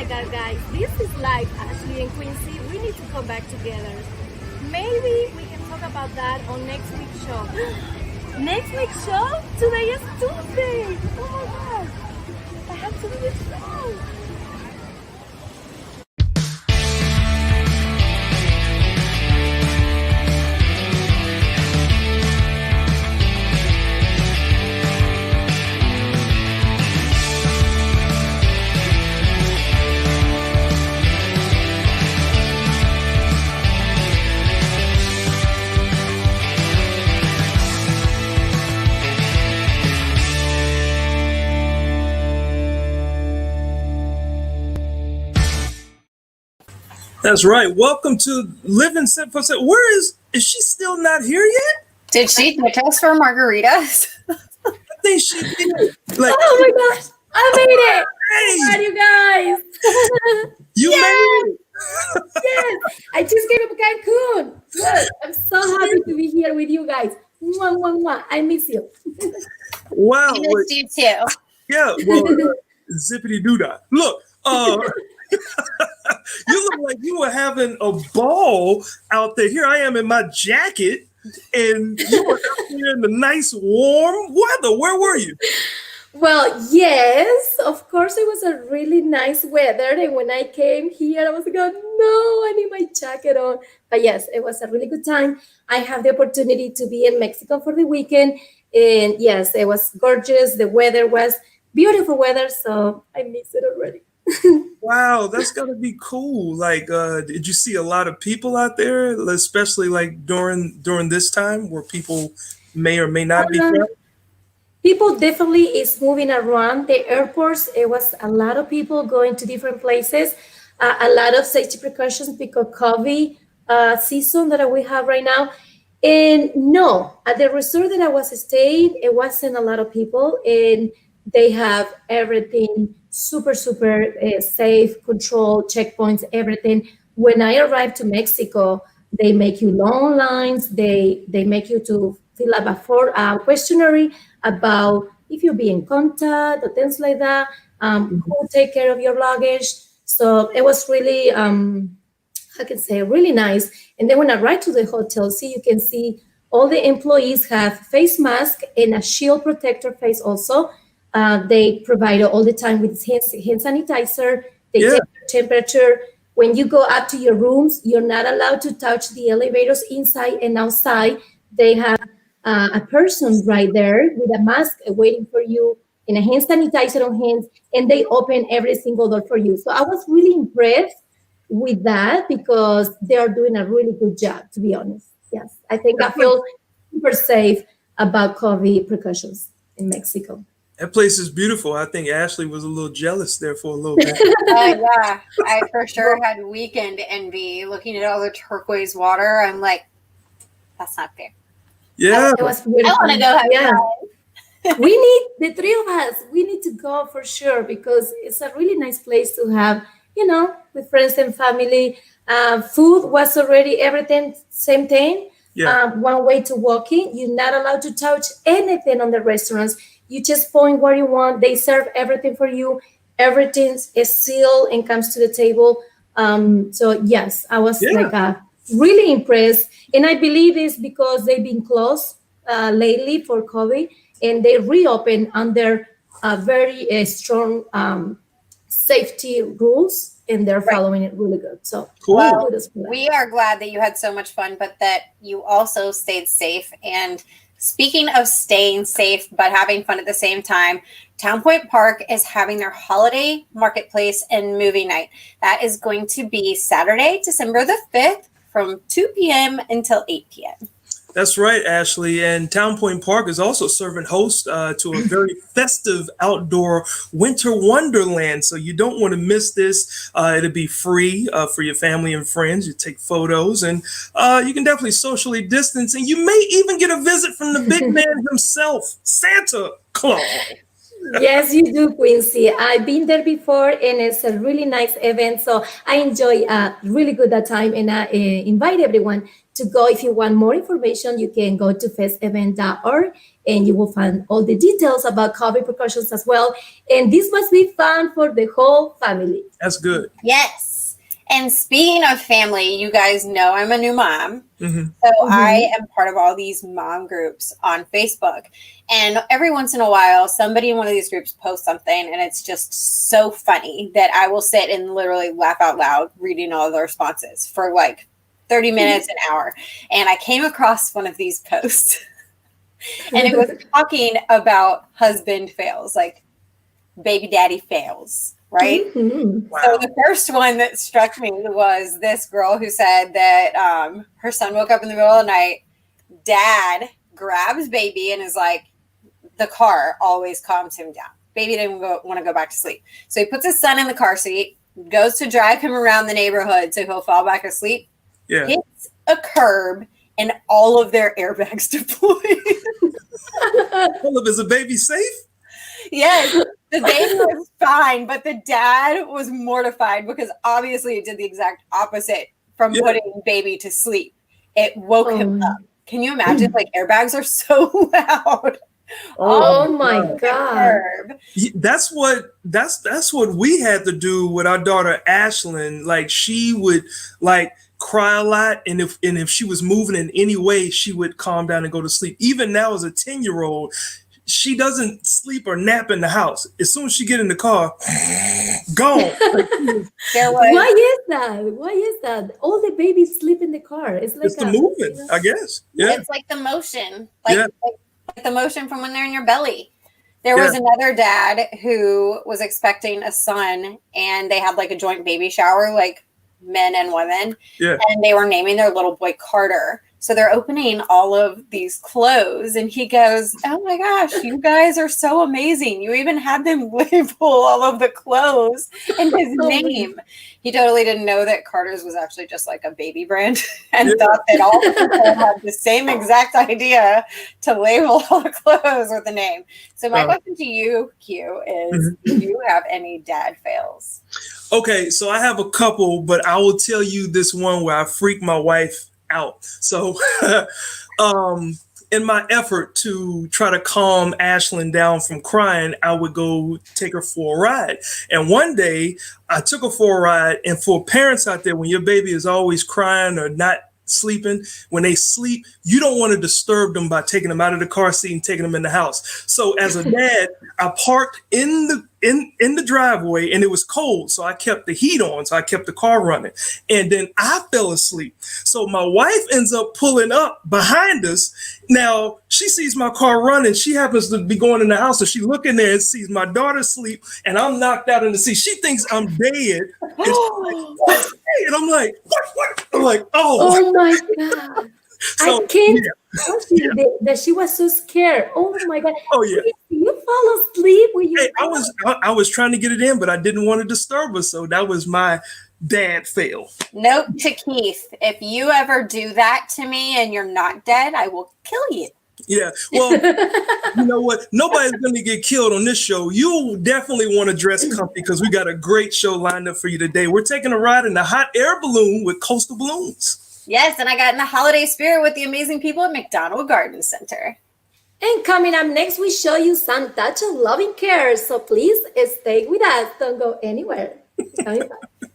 God, guys, this is like Ashley and Quincy. We need to come back together. Maybe we can talk about that on next week's show. Next week's show? Today is Tuesday. Oh my gosh. I have to do this show. That's right. Welcome to Living Set for Set. Where is she still not here yet? Did she take us for margaritas? I think she did. Like, Oh my gosh. I made it. hey, Glad you guys. you Yes. made it. Yes. I just came to Cancun. Look, I'm so happy to be here with you guys. Mwah, mwah, mwah. I miss you. Wow. I missed you too. Yeah, well, zippity doo dah. Look, you look like you were having a ball out there. Here I am in my jacket, and you were out there in the nice warm weather. Where were you? Well, yes, of course, it was a really nice weather. And when I came here, I was like, oh, no, I need my jacket on. But yes, it was a really good time. I have the opportunity to be in Mexico for the weekend. And yes, it was gorgeous. The weather was beautiful weather. So I miss it already. Wow, that's gotta be cool. Like, did you see a lot of people out there, especially like during this time where people may or may not be traveling? People definitely is moving around the airports. It was a lot of people going to different places, a lot of safety precautions because COVID season that we have right now. And no, at the resort that I was staying, it wasn't a lot of people, and they have everything super safe, control, checkpoints, everything. When I arrived to Mexico, they make you long lines. They make you to fill up a questionnaire about if you'll be in contact or things like that, who will take care of your luggage. So it was really, I can say, really nice. And then when I arrived to the hotel, you can see all the employees have face mask and a shield protector face also. They provide all the time with hand sanitizer. They take your temperature. When you go up to your rooms, you're not allowed to touch the elevators inside and outside. They have a person right there with a mask waiting for you and a hand sanitizer on hands, and they open every single door for you. So I was really impressed with that because they are doing a really good job, to be honest. Yes, I think I feel super safe about COVID precautions in Mexico. That place is beautiful. I think Ashley was a little jealous there for a little bit. Yeah, I for sure had weekend envy looking at all the turquoise water. I'm like, that's not fair. Yeah. It was beautiful. I want to go have fun. We need, the three of us, we need to go for sure because it's a really nice place to have, with friends and family. Food was already everything, same thing. Yeah. One way to walk in. You're not allowed to touch anything on the restaurants. You just point where you want. They serve everything for you. Everything is sealed and comes to the table. So yes, I was really impressed. And I believe it's because they've been closed lately for COVID, and they reopened under very strong safety rules, and they're following it really good. So cool. Well, we are glad that you had so much fun, but that you also stayed safe. And speaking of staying safe but having fun at the same time, Town Point Park is having their holiday marketplace and movie night. That is going to be Saturday, December the 5th from 2 p.m. until 8 p.m. That's right, Ashley. And Town Point Park is also serving host to a very festive outdoor winter wonderland. So you don't want to miss this. It'll be free for your family and friends. You take photos, and you can definitely socially distance. And you may even get a visit from the big man himself, Santa Claus. Yes, you do, Quincy. I've been there before, and it's a really nice event. So I enjoy really good that time, and I invite everyone to go. If you want more information, you can go to festevent.org, and you will find all the details about coffee precautions as well. And this must be fun for the whole family. That's good. Yes. And speaking of family, you guys know I'm a new mom. Mm-hmm. So I am part of all these mom groups on Facebook. And every once in a while, somebody in one of these groups posts something, and it's just so funny that I will sit and literally laugh out loud reading all the responses for like 30 minutes, an hour. And I came across one of these posts, and it was talking about husband fails, like baby daddy fails. Right. Mhm. Wow. So the first one that struck me was this girl who said that her son woke up in the middle of the night. Dad grabs baby and is like, the car always calms him down. Baby didn't want to go back to sleep. So he puts his son in the car seat, goes to drive him around the neighborhood so he'll fall back asleep, Yeah. hits a curb, and all of their airbags deploy. Philip, is the baby safe? Yes, the baby was fine, but the dad was mortified because obviously it did the exact opposite from putting baby to sleep. It woke him up. Can you imagine? Like, airbags are so loud. Oh my God. That's what we had to do with our daughter Ashlyn. Like, she would like cry a lot, and if she was moving in any way, she would calm down and go to sleep. Even now, as a 10-year-old, she doesn't sleep or nap in the house. As soon as she get in the car, gone. Why is that? Why is that? All the babies sleep in the car. It's like It's the movement, I guess. Yeah. It's like the motion, like the motion from when they're in your belly. There was another dad who was expecting a son, and they had like a joint baby shower, like men and women, and they were naming their little boy Carter. So they're opening all of these clothes, and he goes, "Oh my gosh, you guys are so amazing. You even had them label all of the clothes and his name." He totally didn't know that Carter's was actually just like a baby brand, and thought that all the people had the same exact idea to label all the clothes with the name. So my question to you, Q, is do you have any dad fails? Okay, so I have a couple, but I will tell you this one where I freaked my wife out. So in my effort to try to calm Ashlyn down from crying, I would go take her for a ride. And one day I took her for a ride, and for parents out there, when your baby is always crying or not sleeping, when they sleep, you don't want to disturb them by taking them out of the car seat and taking them in the house. So as a dad, I parked in the driveway, and it was cold, so I kept the heat on, so I kept the car running, and then I fell asleep. So my wife ends up pulling up behind us. Now she sees my car running. She happens to be going in the house, so she look in there and sees my daughter sleep, and I'm knocked out in the seat. She thinks I'm dead, and she's like, "What's dead?" And I'm like, "What?" I'm like, "Oh my God." So, I can't believe that she was so scared. Oh my God. Oh yeah. You fall asleep when you I was trying to get it in, but I didn't want to disturb her. So that was my dad fail. Note to Keith: if you ever do that to me and you're not dead, I will kill you. Yeah. Well, you know what? Nobody's going to get killed on this show. You'll definitely want to dress comfy because we got a great show lined up for you today. We're taking a ride in the hot air balloon with Coastal Balloons. Yes, and I got in the holiday spirit with the amazing people at McDonald Garden Center. And coming up next, we show you some touch of loving care. So please stay with us. Don't go anywhere. Coming back.